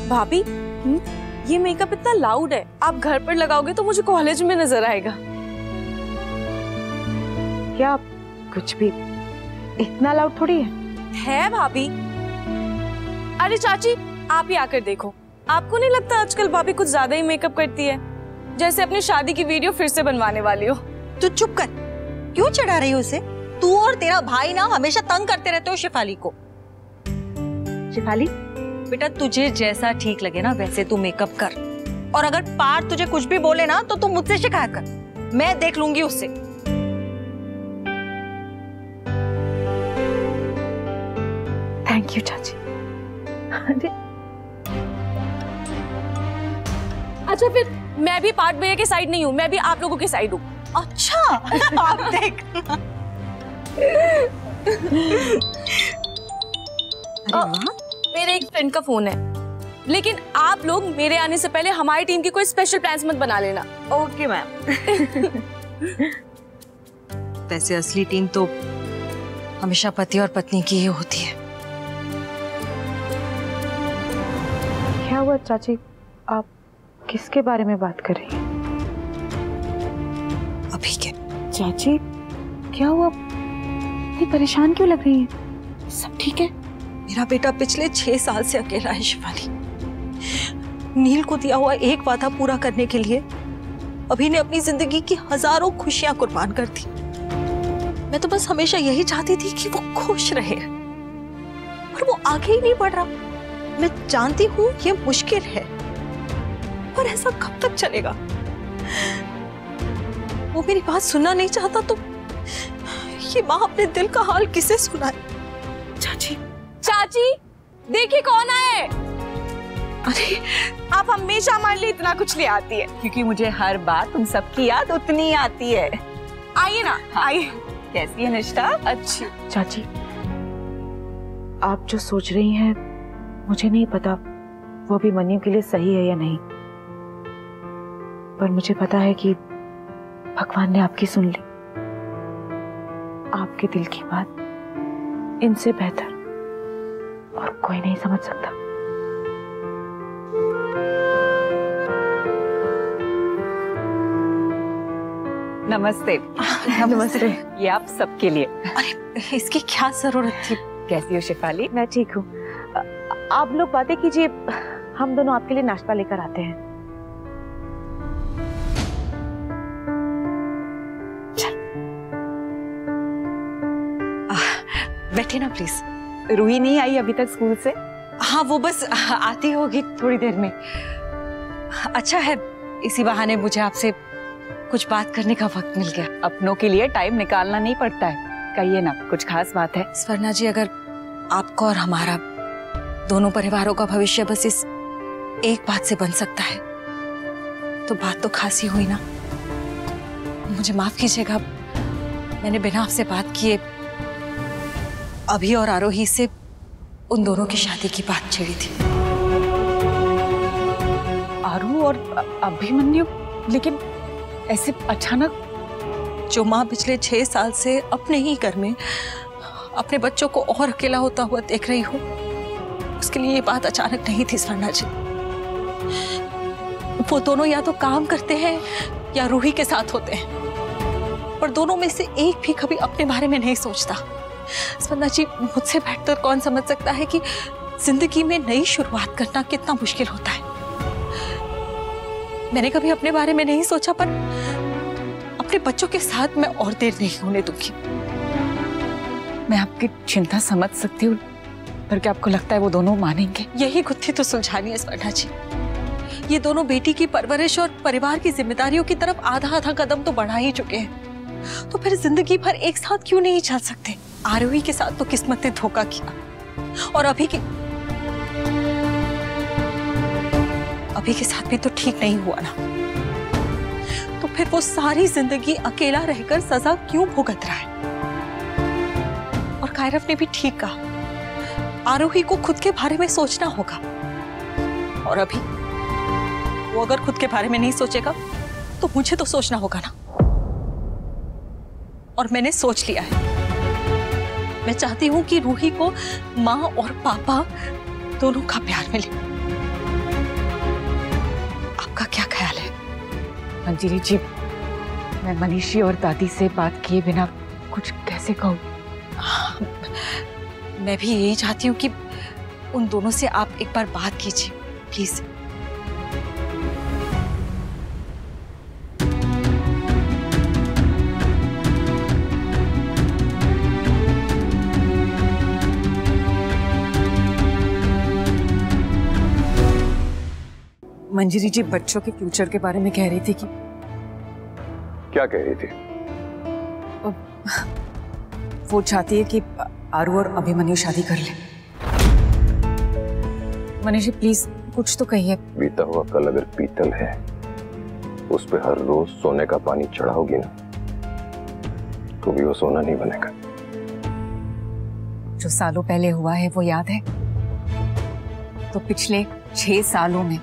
भाभी, ये मेकअप इतना लाउड है, आप घर पर लगाओगे तो मुझे कॉलेज में नजर आएगा। क्या कुछ भी इतना लाउड थोड़ी है भाभी। अरे चाची, आप ही आकर देखो, आपको नहीं लगता आजकल भाभी कुछ ज्यादा ही मेकअप करती है, जैसे अपनी शादी की वीडियो फिर से बनवाने वाली हो। तू चुप कर, क्यों चढ़ा रही हो उसे? तू और तेरा भाई ना हमेशा तंग करते रहते हो शिफाली को। शिफाली, बेटा तुझे जैसा ठीक लगे ना वैसे तू मेकअप कर, और अगर पार तुझे कुछ भी बोले ना तो तू मुझसे शिकायत कर, मैं देख लूंगी उससे। थैंक यू चाची। अच्छा फिर मैं भी पार्ट भैया के साइड नहीं हूँ, मैं भी आप लोगों के साइड हूँ। अच्छा आप देख। मेरे एक फ्रेंड का फोन है, लेकिन आप लोग मेरे आने से पहले हमारी टीम की कोई स्पेशल प्लान्स मत बना लेना। Okay ma'am. वैसे असली टीम तो हमेशा पति और पत्नी की ही होती है। क्या हुआ चाची, आप किसके बारे में बात कर रही हैं? अभी के। चाची क्या हुआ, इतनी परेशान क्यों लग रही हैं? सब ठीक है? मेरा बेटा पिछले 6 साल से अकेला है शिफाली। नील को दिया हुआ एक वादा पूरा करने के लिए अभी ने अपनी जिंदगी की हजारों खुशियां कुर्बान कर दी। मैं तो बस हमेशा यही चाहती थी कि वो खुश रहे, और वो आगे ही नहीं बढ़ रहा। मैं जानती हूँ ये मुश्किल है, पर ऐसा कब तक चलेगा? वो मेरी बात सुनना नहीं चाहता तो ये माँ अपने दिल का हाल किसे सुनाए? चाची, चाची देखिए कौन आए। अरे आप हमेशा हमारे लिए इतना कुछ ले आती है। क्योंकि मुझे हर बार तुम सबकी याद उतनी आती है। आइए ना, आइए। कैसी है निष्ठा? अच्छी। चाची, आप जो सोच रही हैं मुझे नहीं पता वो भी मनियों के लिए सही है या नहीं, पर मुझे पता है कि भगवान ने आपकी सुन ली। आपके दिल की बात इनसे बेहतर और कोई नहीं समझ सकता। नमस्ते। नमस्ते। ये आप सबके लिए। अरे इसकी क्या जरूरत थी? कैसी हो शिफाली? मैं ठीक हूँ, आप लोग बातें कीजिए, हम दोनों आपके लिए नाश्ता लेकर आते हैं। बैठे ना प्लीज। रूही नहीं आई अभी तक स्कूल से? हाँ वो बस आती होगी थोड़ी देर में। अच्छा है इसी बहाने मुझे आपसे कुछ बात करने का वक्त मिल गया। अपनों के लिए टाइम निकालना नहीं पड़ता है। कहिए ना, कुछ खास बात है? स्वर्णा जी, अगर आपका और हमारा दोनों परिवारों का भविष्य बस इस एक बात से बन सकता है तो बात तो खास ही हुई ना। मुझे माफ कीजिएगा, मैंने बिना आपसे बात किए अभी और आरोही से उन दोनों की शादी की बात छेड़ी थी। आरू और अभिमन्यु? लेकिन ऐसे अचानक? जो माँ पिछले 6 साल से अपने ही घर में अपने बच्चों को और अकेला होता हुआ देख रही हो, उसके लिए ये बात अचानक नहीं थी स्वर्णा जी। वो दोनों या तो काम करते हैं या रूही के साथ होते हैं, पर दोनों में से एक भी कभी अपने बारे में नहीं सोचता। स्वर्णा जी, मुझसे बेहतर कौन समझ सकता है कि जिंदगी में नई शुरुआत करना कितना मुश्किल होता है। मैंने कभी अपने बारे में नहीं सोचा, पर अपने बच्चों के साथ मैं और देर नहीं होने दूंगी। मैं आपकी चिंता समझ सकती हूँ, पर क्या आपको लगता है वो दोनों मानेंगे? यही गुत्थी तो सुलझानी है स्वर्णा जी। ये दोनों बेटी की परवरिश और परिवार की जिम्मेदारियों की तरफ आधा आधा कदम तो बढ़ा ही चुके हैं, तो फिर जिंदगी भर एक साथ क्यों नहीं चल सकते? आरोही के साथ तो किस्मत ने धोखा किया, और अभी के साथ भी तो ठीक नहीं हुआ ना। तो फिर वो सारी जिंदगी अकेला रहकर सजा क्यों भुगत रहा है? और कायरव ने भी ठीक कहा, आरोही को खुद के बारे में सोचना होगा, और अभी वो अगर खुद के बारे में नहीं सोचेगा तो मुझे तो सोचना होगा ना। और मैंने सोच लिया है। मैं चाहती हूं कि रूही को माँ और पापा दोनों का प्यार मिले। मंजरी जी, मैं मनीषी और दादी से बात किए बिना कुछ कैसे कहूँ? मैं भी यही चाहती हूँ कि उन दोनों से आप एक बार बात कीजिए प्लीज। मंजरी जी बच्चों के फ्यूचर के बारे में कह रही थी कि क्या कह रही थी? वो चाहती है कि आरू और अभिमन्यु शादी कर ले। मनीषी प्लीज कुछ तो कहिए। बीता हुआ कल अगर पीतल है, उस पे हर रोज सोने का पानी चढ़ाओगी ना, तो भी वो सोना नहीं बनेगा। जो सालों पहले हुआ है वो याद है? तो पिछले 6 सालों में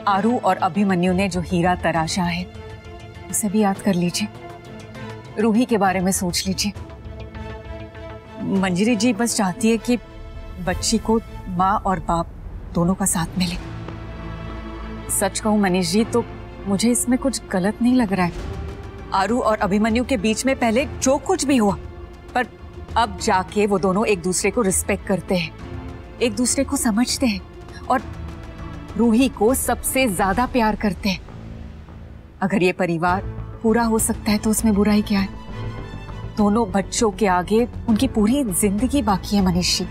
आरू और अभिमन्यु ने जो हीरा तराशा है उसे भी याद कर लीजिए। रूही के बारे में सोच लीजिए। मंजरी जी बस चाहती है कि बच्ची को माँ और बाप दोनों का साथ मिले। सच कहूं मनीष जी तो मुझे इसमें कुछ गलत नहीं लग रहा है। आरू और अभिमन्यु के बीच में पहले जो कुछ भी हुआ, पर अब जाके वो दोनों एक दूसरे को रिस्पेक्ट करते हैं, एक दूसरे को समझते हैं और रूही को सबसे ज्यादा प्यार करते हैं। अगर ये परिवार पूरा हो सकता है तो उसमें बुराई क्या है? दोनों बच्चों के आगे उनकी पूरी जिंदगी बाकी है मनीष जी।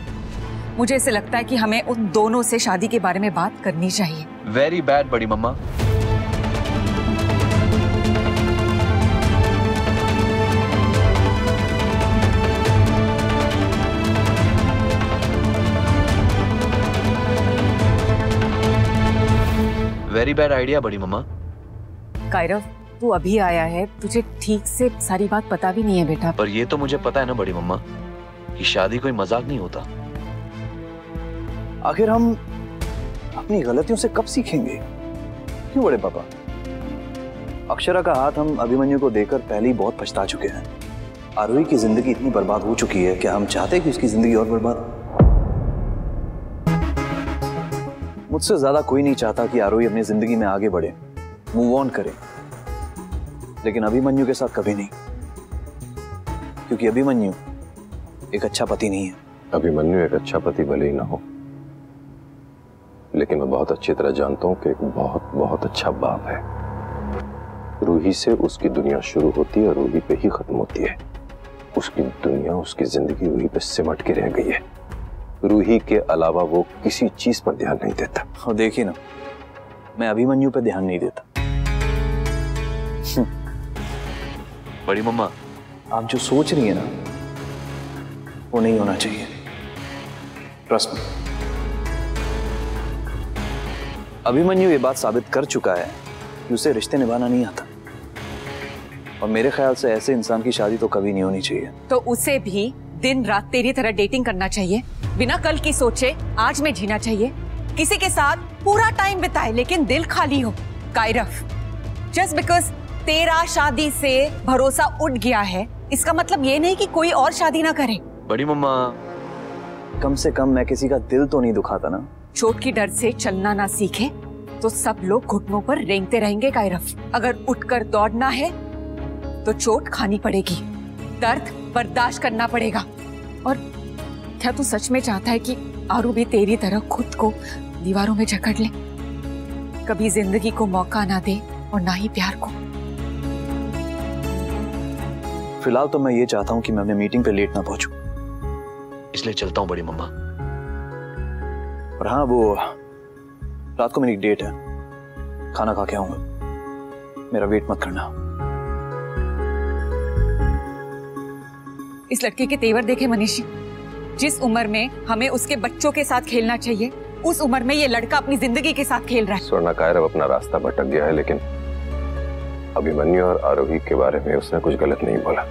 मुझे ऐसे लगता है कि हमें उन दोनों से शादी के बारे में बात करनी चाहिए। वेरी बैड बड़ी मम्मा। वेरी बैड आइडिया बड़ी मम्मा। कायरव, तू अभी आया है, तुझे ठीक से सारी बात पता भी नहीं है बेटा। पर ये तो मुझे पता है ना बड़ी मम्मा कि शादी कोई मजाक नहीं होता। आखिर हम अपनी गलतियों से कब सीखेंगे? क्यों बड़े पापा? अक्षरा का हाथ हम अभिमन्यु को देकर पहले ही बहुत पछता चुके हैं। आरोही की जिंदगी इतनी बर्बाद हो चुकी है कि हम चाहते हैं कि उसकी जिंदगी और बर्बाद हो। मुझसे ज्यादा कोई नहीं चाहता कि आरोही अपनी जिंदगी में आगे बढ़े, मूव ऑन करे, लेकिन अभिमन्यु के साथ कभी नहीं, क्योंकि अभिमन्यु एक अच्छा पति नहीं है। अभिमन्यु एक अच्छा पति भले ही ना हो, लेकिन मैं बहुत अच्छी तरह जानता हूं कि एक बहुत बहुत अच्छा बाप है। रूही से उसकी दुनिया शुरू होती है और रूही पे ही खत्म होती है। उसकी दुनिया, उसकी जिंदगी रूही पे सिमट के रह गई है। रूही के अलावा वो किसी चीज पर ध्यान नहीं देता। और देखिए ना, मैं अभिमन्यु पे ध्यान नहीं देता। बड़ी मम्मा, आप जो सोच रही है ना, वो नहीं होना चाहिए। Trust me. अभिमन्यु ये बात साबित कर चुका है कि उसे रिश्ते निभाना नहीं आता, और मेरे ख्याल से ऐसे इंसान की शादी तो कभी नहीं होनी चाहिए। तो उसे भी दिन रात तेरी तरह डेटिंग करना चाहिए, बिना कल की सोचे आज में जीना चाहिए, किसी के साथ पूरा टाइम बिताए लेकिन दिल खाली हो। कायरव, जस्ट बिकॉज तेरा शादी से भरोसा उठ गया है, इसका मतलब ये नहीं कि कोई और शादी ना करे। बड़ी मम्मा, कम से कम मैं किसी का दिल तो नहीं दुखाता ना। चोट की डर से चलना ना सीखे तो सब लोग घुटनों पर रेंगते रहेंगे। कायरव, अगर उठकर दौड़ना है तो चोट खानी पड़ेगी, दर्द बर्दाश्त करना पड़ेगा। और क्या तू सच में चाहता है कि आरू भी तेरी तरह खुद को दीवारों में जकड़ ले, कभी जिंदगी को मौका ना दे और ना ही प्यार को? फिलहाल तो मैं ये चाहता हूँ कि मैं अपने मीटिंग पे लेट ना पहुंचूं। इसलिए चलता हूँ बड़ी मम्मा। और हाँ, वो रात को मेरी डेट है, खाना खा के आऊंगा, मेरा वेट मत करना। इस लड़के के तेवर देखे मनीषी, जिस उम्र में हमें उसके बच्चों के साथ खेलना चाहिए, उस उम्र में ये लड़का अपनी जिंदगी के साथ खेल रहा है। स्वर्णा, कायरव अपना रास्ता भटक गया है, लेकिन अभिमन्यु और आरोही के बारे में उसने कुछ गलत नहीं बोला।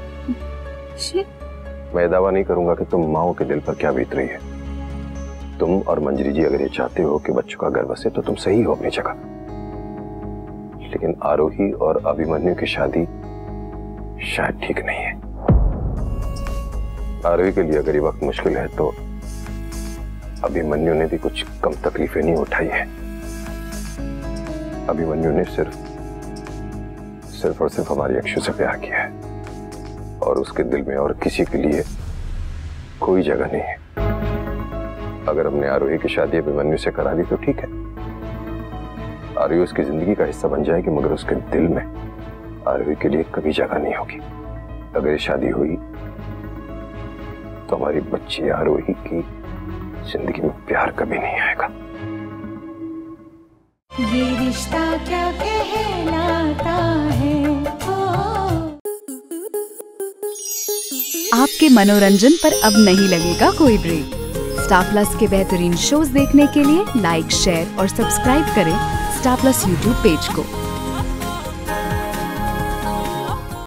मैं दावा नहीं करूंगा कि तुम माओ के दिल पर क्या बीत रही है। तुम और मंजरी जी अगर ये चाहते हो कि बच्चों का गर्व बसे तो तुम सही हो अपनी जगह, लेकिन आरोही और अभिमन्यु की शादी शायद ठीक नहीं है। आरोही के लिए अगर ये वक्त मुश्किल है तो अभिमन्यु ने भी कुछ कम तकलीफें नहीं उठाई है। अभिमन्यु ने सिर्फ और सिर्फ हमारी अक्षु से प्यार किया है और उसके दिल में और किसी के लिए कोई जगह नहीं है। अगर हमने आरोही की शादी अभिमन्यु से करा दी तो ठीक है, आरोही उसकी जिंदगी का हिस्सा बन जाएगी, मगर उसके दिल में आरोही के लिए कभी जगह नहीं होगी। अगर ये शादी हुई तो हमारी बच्ची आरोही की जिंदगी में प्यार कभी नहीं आएगा। ये रिश्ता क्या कहलाता है। आपके मनोरंजन पर अब नहीं लगेगा कोई ब्रेक। स्टार प्लस के बेहतरीन शोज देखने के लिए लाइक, शेयर और सब्सक्राइब करें स्टार प्लस यूट्यूब पेज को।